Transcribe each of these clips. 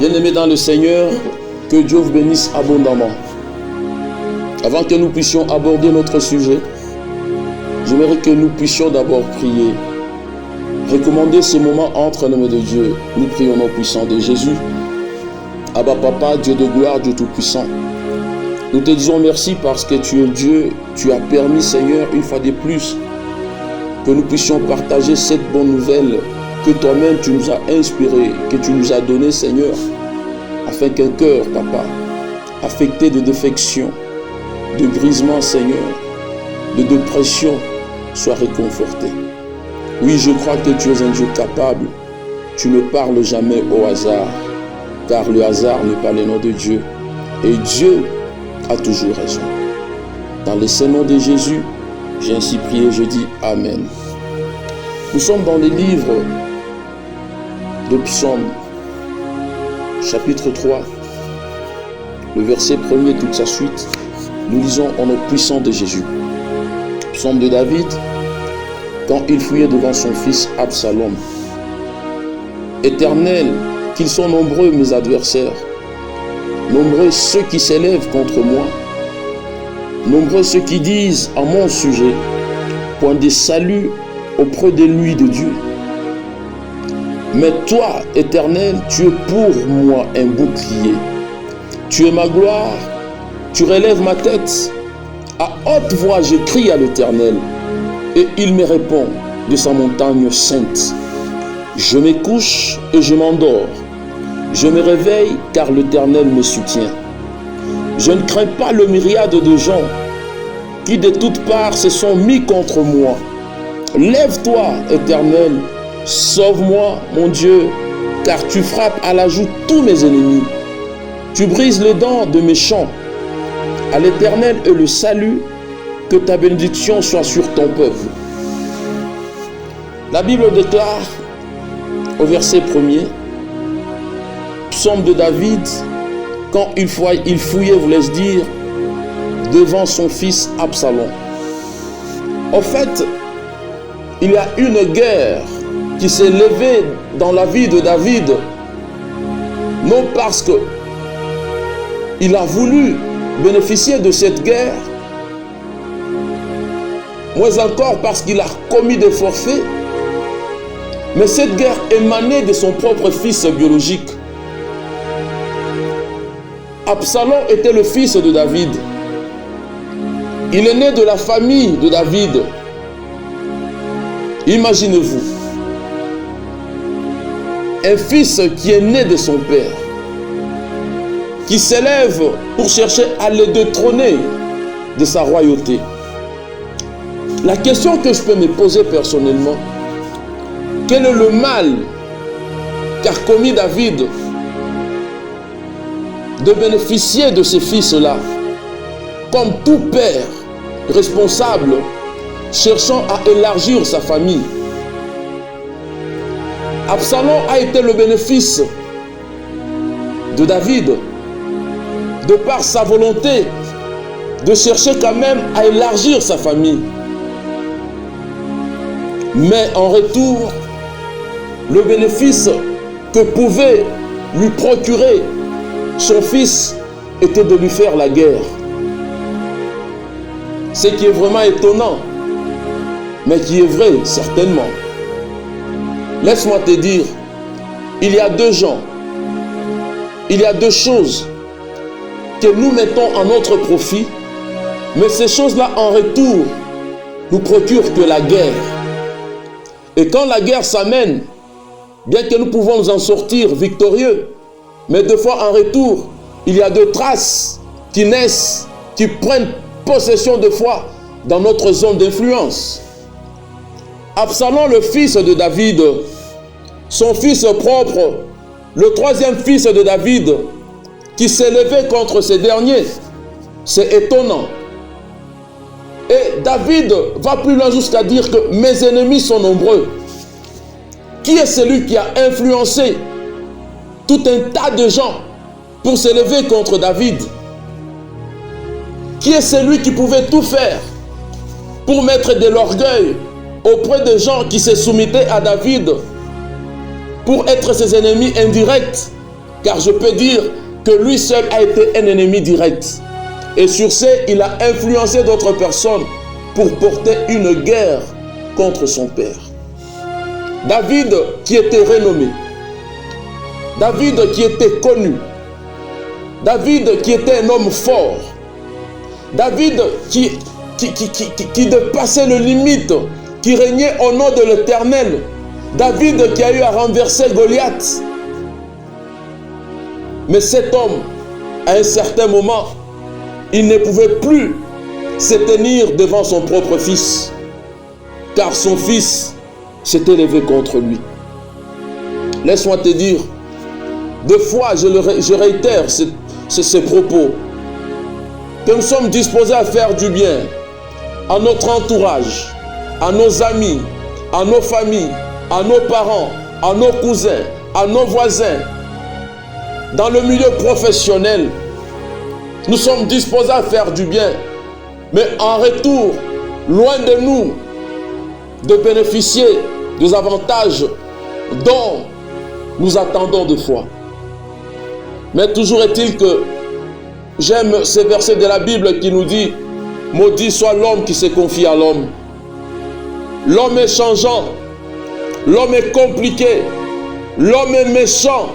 Bien-aimés dans le Seigneur, que Dieu vous bénisse abondamment. Avant que nous puissions aborder notre sujet, j'aimerais que nous puissions d'abord prier. Recommander ce moment entre les mains de Dieu. Nous prions au nom puissant de Jésus. Abba Papa, Dieu de gloire, Dieu tout-puissant. Nous te disons merci parce que tu es Dieu. Tu as permis, Seigneur, une fois de plus, que nous puissions partager cette bonne nouvelle que toi-même tu nous as inspiré, que tu nous as donné, Seigneur, afin qu'un cœur, Papa, affecté de défection, de brisement, Seigneur, de dépression, soit réconforté. Oui, je crois que tu es un Dieu capable. Tu ne parles jamais au hasard, car le hasard n'est pas le nom de Dieu. Et Dieu a toujours raison. Dans le saint nom de Jésus, j'ai ainsi prié, je dis Amen. Nous sommes dans les livres de Psaume, chapitre 3, le verset 1er et toute sa suite. Nous lisons au nom puissant de Jésus. Psaume de David, quand il fouillait devant son fils Absalom. Éternel, qu'ils sont nombreux mes adversaires, nombreux ceux qui s'élèvent contre moi, nombreux ceux qui disent à mon sujet, point de salut auprès de lui de Dieu. Mais toi, Éternel, tu es pour moi un bouclier. Tu es ma gloire, tu relèves ma tête. À haute voix, je crie à l'Éternel, et il me répond de sa montagne sainte. Je me couche et je m'endors. Je me réveille car l'Éternel me soutient. Je ne crains pas le myriade de gens qui de toutes parts se sont mis contre moi. Lève-toi, Éternel, sauve-moi, mon Dieu, car tu frappes à la joue tous mes ennemis. Tu brises les dents de mes champs. À l'Éternel est le salut, que ta bénédiction soit sur ton peuple. La Bible déclare au verset 1er, Psaume de David, quand il fouillait, voulait-je dire, devant son fils Absalom. En fait, il y a une guerre qui s'est levée dans la vie de David, non parce que il a voulu bénéficier de cette guerre, moins encore parce qu'il a commis des forfaits, mais cette guerre émanait de son propre fils biologique. Absalom était le fils de David. Il est né de la famille de David. Imaginez-vous, un fils qui est né de son père, qui s'élève pour chercher à le détrôner de sa royauté. La question que je peux me poser personnellement, quel est le mal qu'a commis David de bénéficier de ces fils-là, comme tout père responsable cherchant à élargir sa famille? Absalom a été le bénéfice de David de par sa volonté de chercher quand même à élargir sa famille. Mais en retour, le bénéfice que pouvait lui procurer son fils était de lui faire la guerre. Ce qui est vraiment étonnant, mais qui est vrai certainement. Laisse-moi te dire, il y a deux gens, il y a deux choses que nous mettons à notre profit, mais ces choses-là en retour nous procurent que la guerre. Et quand la guerre s'amène, bien que nous pouvons nous en sortir victorieux, mais deux fois en retour, il y a deux traces qui naissent, qui prennent possession de foi dans notre zone d'influence. Absalom, le fils de David, son fils propre, le troisième fils de David, qui s'est levé contre ces derniers, c'est étonnant. Et David va plus loin jusqu'à dire que mes ennemis sont nombreux. Qui est celui qui a influencé tout un tas de gens pour se lever contre David? Qui est celui qui pouvait tout faire pour mettre de l'orgueil auprès de gens qui se soumettaient à David pour être ses ennemis indirects car je peux dire que lui seul a été un ennemi direct. Et sur ce, il a influencé d'autres personnes pour porter une guerre contre son père. David qui était renommé, David qui était connu, David qui était un homme fort, David qui dépassait les limites, qui régnait au nom de l'Éternel, David qui a eu à renverser Goliath. Mais cet homme, à un certain moment, il ne pouvait plus se tenir devant son propre fils, car son fils s'était levé contre lui. Laisse-moi te dire, deux fois je réitère ces propos, que nous sommes disposés à faire du bien à notre entourage, à nos amis, à nos familles, à nos parents, à nos cousins, à nos voisins. Dans le milieu professionnel, nous sommes disposés à faire du bien, mais en retour, loin de nous, de bénéficier des avantages dont nous attendons de foi. Mais toujours est-il que j'aime ces versets de la Bible qui nous dit « Maudit soit l'homme qui se confie à l'homme ». L'homme est changeant, l'homme est compliqué, l'homme est méchant,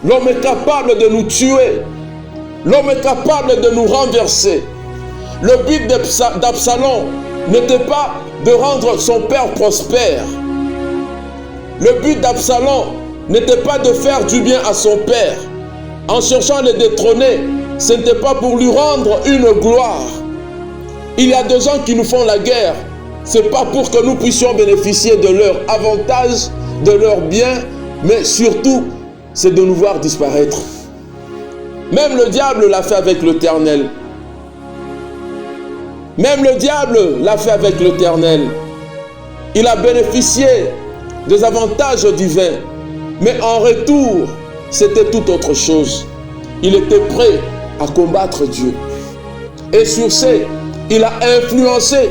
l'homme est capable de nous tuer, l'homme est capable de nous renverser. Le but d'Absalom n'était pas de rendre son père prospère. Le but d'Absalom n'était pas de faire du bien à son père. En cherchant à le détrôner, ce n'était pas pour lui rendre une gloire. Il y a des gens qui nous font la guerre. Ce n'est pas pour que nous puissions bénéficier de leurs avantages, de leurs biens, mais surtout, c'est de nous voir disparaître. Même le diable l'a fait avec l'Éternel. Même le diable l'a fait avec l'Éternel. Il a bénéficié des avantages divins. Mais en retour, c'était tout autre chose. Il était prêt à combattre Dieu. Et sur ce, il a influencé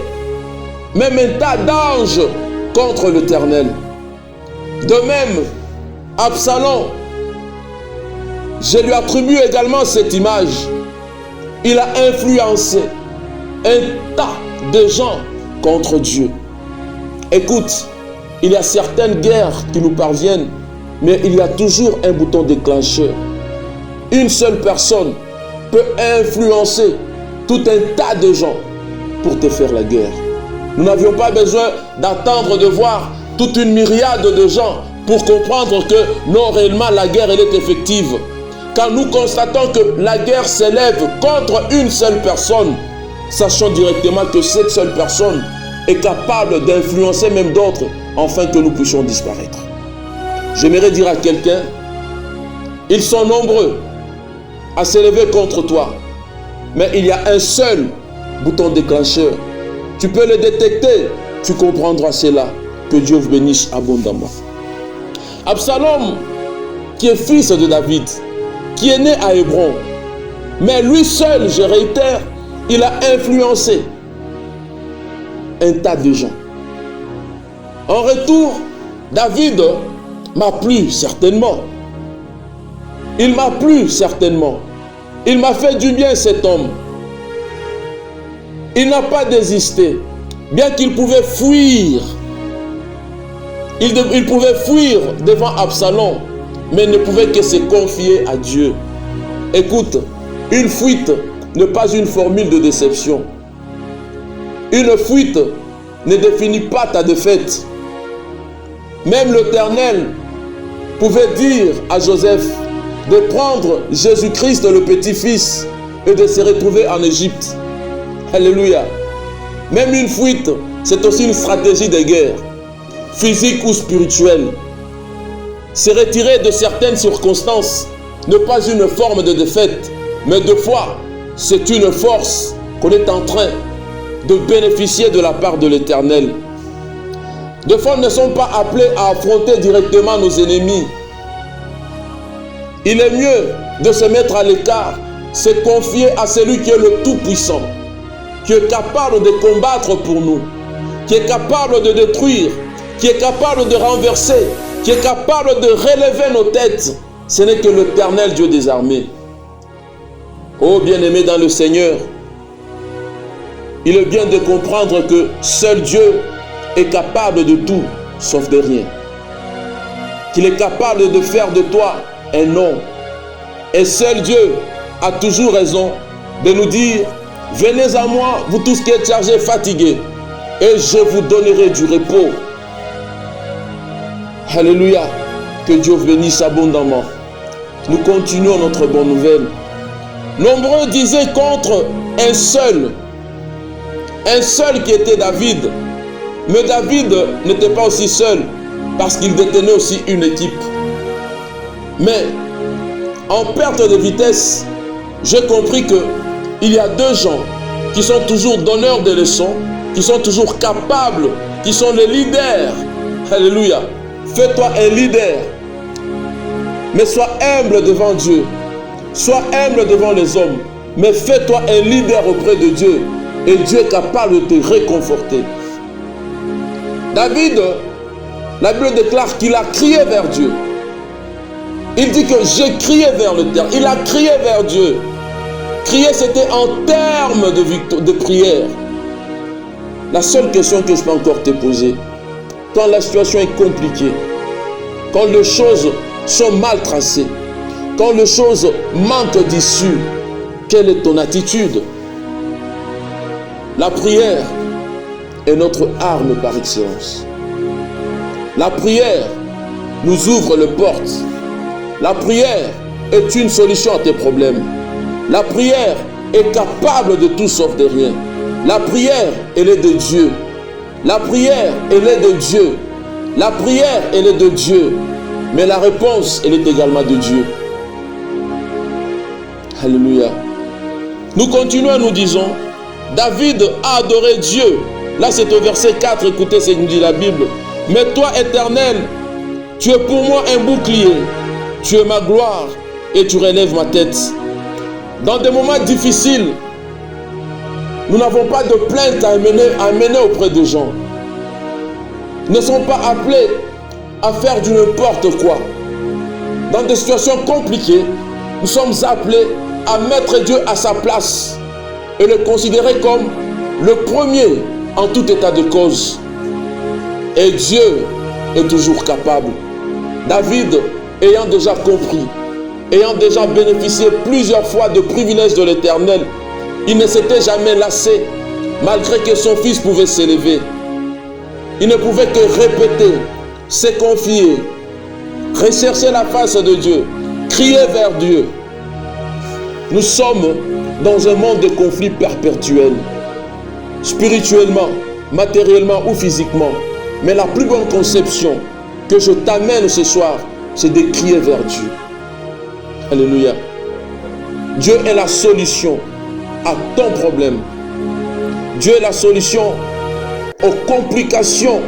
même un tas d'anges contre l'Éternel. De même, Absalom, je lui attribue également cette image. Il a influencé un tas de gens contre Dieu. Écoute, il y a certaines guerres qui nous parviennent, mais il y a toujours un bouton déclencheur. Une seule personne peut influencer tout un tas de gens pour te faire la guerre. Nous n'avions pas besoin d'attendre de voir toute une myriade de gens pour comprendre que non, réellement la guerre elle est effective. Quand nous constatons que la guerre s'élève contre une seule personne, sachons directement que cette seule personne est capable d'influencer même d'autres afin que nous puissions disparaître. J'aimerais dire à quelqu'un, ils sont nombreux à s'élever contre toi, mais il y a un seul bouton déclencheur. Tu peux le détecter, tu comprendras cela. Que Dieu vous bénisse abondamment. Absalom, qui est fils de David, qui est né à Hébron, mais lui seul, je réitère, il a influencé un tas de gens. En retour, David m'a plu certainement. Il m'a plu certainement. Il m'a fait du bien cet homme. Il n'a pas désisté. Bien qu'il pouvait fuir. Il pouvait fuir devant Absalom, mais ne pouvait que se confier à Dieu. Écoute, une fuite n'est pas une formule de déception. Une fuite ne définit pas ta défaite. Même l'Éternel pouvait dire à Joseph de prendre Jésus-Christ, le petit-fils, et de se retrouver en Égypte. Alléluia. Même une fuite, c'est aussi une stratégie de guerre, physique ou spirituelle. Se retirer de certaines circonstances n'est pas une forme de défaite, mais de foi, c'est une force qu'on est en train de bénéficier de la part de l'Éternel. Des fois, nous ne sommes pas appelés à affronter directement nos ennemis. Il est mieux de se mettre à l'écart, se confier à celui qui est le Tout-Puissant, qui est capable de combattre pour nous, qui est capable de détruire, qui est capable de renverser, qui est capable de relever nos têtes. ce n'est que l'Éternel Dieu des armées. Ô bien-aimé dans le Seigneur, il est bien de comprendre que seul Dieu est capable de tout, sauf de rien. Qu'il est capable de faire de toi un homme. Et seul Dieu a toujours raison de nous dire, venez à moi, vous tous qui êtes chargés, fatigués, et je vous donnerai du repos. Alléluia. Que Dieu bénisse abondamment. Nous continuons notre bonne nouvelle. Nombreux disaient contre un seul qui était David. Mais David n'était pas aussi seul, parce qu'il détenait aussi une équipe. Mais en perte de vitesse, j'ai compris qu'il y a deux gens qui sont toujours donneurs de leçons, qui sont toujours capables, qui sont les leaders. Alléluia. Fais-toi un leader, mais sois humble devant Dieu. Sois humble devant les hommes, mais fais-toi un leader auprès de Dieu. Et Dieu est capable de te réconforter. David, la Bible déclare qu'il a crié vers Dieu. Il dit que j'ai crié vers l'Éternel. Il a crié vers Dieu. Crier, c'était en termes de prière. La seule question que je peux encore te poser, quand la situation est compliquée, quand les choses sont mal tracées, quand les choses manquent d'issue, quelle est ton attitude? La prière est notre arme par excellence. La prière nous ouvre les portes. La prière est une solution à tes problèmes. La prière est capable de tout sauf de rien. La prière, elle est de Dieu. La prière, elle est de Dieu. La prière, elle est de Dieu. Mais la réponse, elle est également de Dieu. Alléluia. Nous continuons, nous disons, David a adoré Dieu. Là, c'est au verset 4, écoutez ce que nous dit la Bible. Mais toi, Éternel, tu es pour moi un bouclier. Tu es ma gloire et tu relèves ma tête. Dans des moments difficiles, nous n'avons pas de plainte à amener auprès des gens. Nous ne sommes pas appelés à faire du n'importe quoi. Dans des situations compliquées, nous sommes appelés à mettre Dieu à sa place et le considérer comme le premier en tout état de cause. Et Dieu est toujours capable. David, ayant déjà compris, ayant déjà bénéficié plusieurs fois de privilèges de l'Éternel, il ne s'était jamais lassé, malgré que son fils pouvait s'élever. Il ne pouvait que répéter, se confier, rechercher la face de Dieu, crier vers Dieu. Nous sommes dans un monde de conflits perpétuels, spirituellement, matériellement ou physiquement. Mais la plus bonne conception que je t'amène ce soir, c'est de crier vers Dieu. Alléluia. Dieu est la solution à ton problème. Dieu est la solution aux complications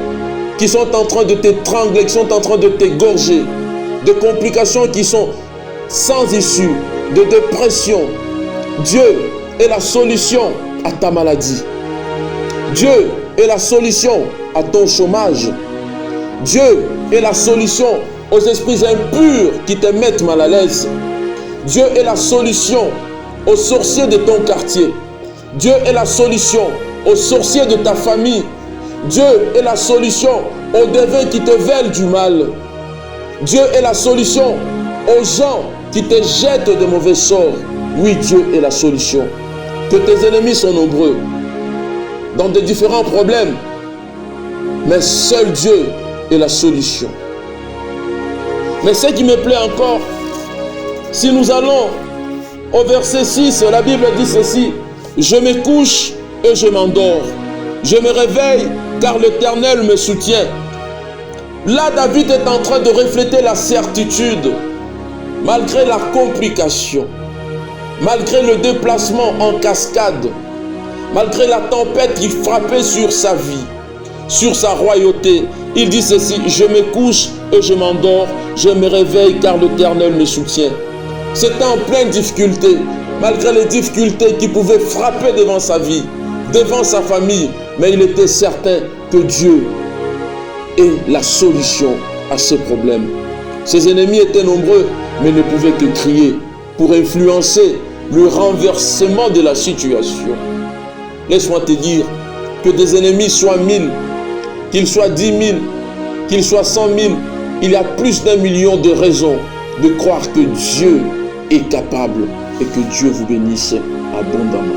qui sont en train de t'étrangler, qui sont en train de t'égorger, de complications qui sont sans issue, de dépression. Dieu est la solution à ta maladie. Dieu est la solution à ton chômage. Dieu est la solution aux esprits impurs qui te mettent mal à l'aise. Dieu est la solution aux sorciers de ton quartier. Dieu est la solution aux sorciers de ta famille. Dieu est la solution aux devins qui te veulent du mal. Dieu est la solution aux gens qui te jettent de mauvais sorts. Oui, Dieu est la solution. Que tes ennemis sont nombreux dans de différents problèmes, mais seul Dieu est la solution. Mais ce qui me plaît encore, si nous allons au verset 6, la Bible dit ceci: je me couche et je m'endors. Je me réveille car l'Éternel me soutient. Là, David est en train de refléter la certitude, malgré la complication, malgré le déplacement en cascade, malgré la tempête qui frappait sur sa vie, sur sa royauté. Il dit ceci: je me couche et je m'endors, je me réveille car l'Éternel me soutient. C'était en pleine difficulté, malgré les difficultés qui pouvaient frapper devant sa vie, devant sa famille, mais il était certain que Dieu est la solution à ses problèmes. Ses ennemis étaient nombreux, mais ne pouvaient que crier pour influencer le renversement de la situation. Laisse-moi te dire que des ennemis soient 1000, qu'ils soient 10 000, qu'ils soient 100 000, il y a plus d'1 million de raisons de croire que Dieu est capable et que Dieu vous bénisse abondamment.